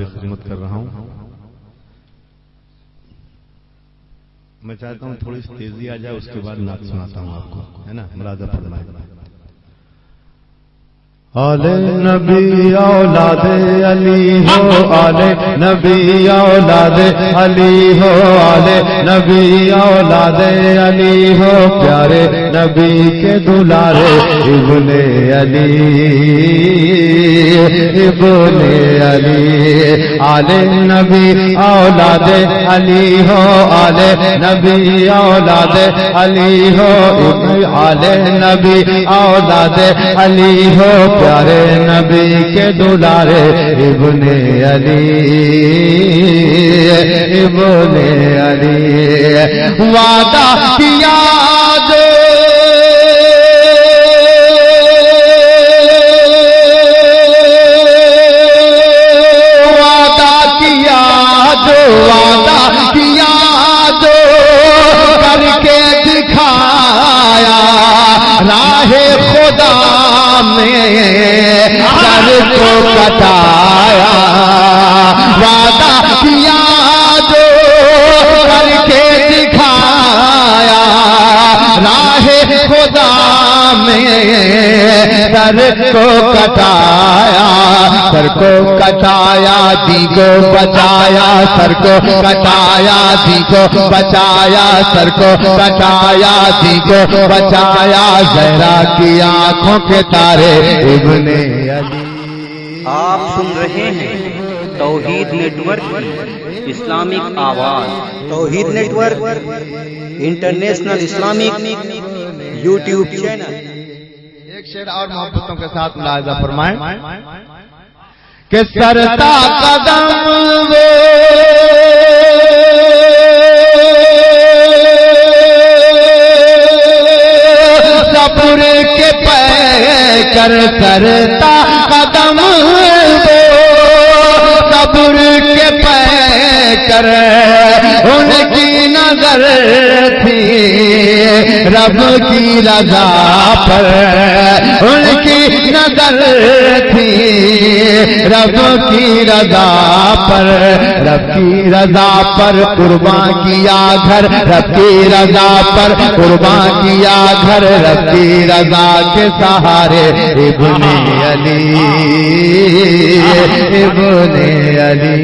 خدمت کر رہا ہوں. میں چاہتا ہوں تھوڑی سی تیزی آ جائے، اس کے بعد نعت سناتا ہوں آپ کو، ہے نا؟ ملازہ فرمائیں. آل نبی اولاد علی ہو، آل نبی اولاد علی ہو، آل نبی اولاد علی ہو، پیارے نبی کے دلارے ابن علی، ابن علی. آل نبی اولاد علی ہو، آل نبی اولاد علی ہو، آل نبی اولاد علی ہو، پیارے نبی کے دلارے ابن علی، ابن علی. وعدہ کیا جو وعدہ کیا جو کر کے دکھایا، راہ خدا میں سر کو کٹایا. وعدہ کیا جو کر کے دکھایا، راہ خدا میں سر کو کٹایا. سر کو کٹایا دی کو بچایا، سر کو کٹایا دی کو بچایا، سر کو کٹایا دی کو بچایا. زہرا کی آنکھوں کے تارے ابن علی. آپ سن رہے ہیں توحید نیٹ ورک کی اسلامک آواز. توحید net work international Islamic YouTube channel. ایک شعر اور محبتوں کے ساتھ ملاحظہ فرمائیں کہ سرتا قدم وہ صبر کے پے کر، سرتا قدم وہ صبر کے پے کر. ان کی نظر تھی رب کی رضا پر، ان کی نظر تھی رب کی رضا پر. رب کی رضا پر قربان کیا گھر، رب کی رضا پر قربان کیا گھر. رب کی رضا کے سہارے ابن علی، ابن علی.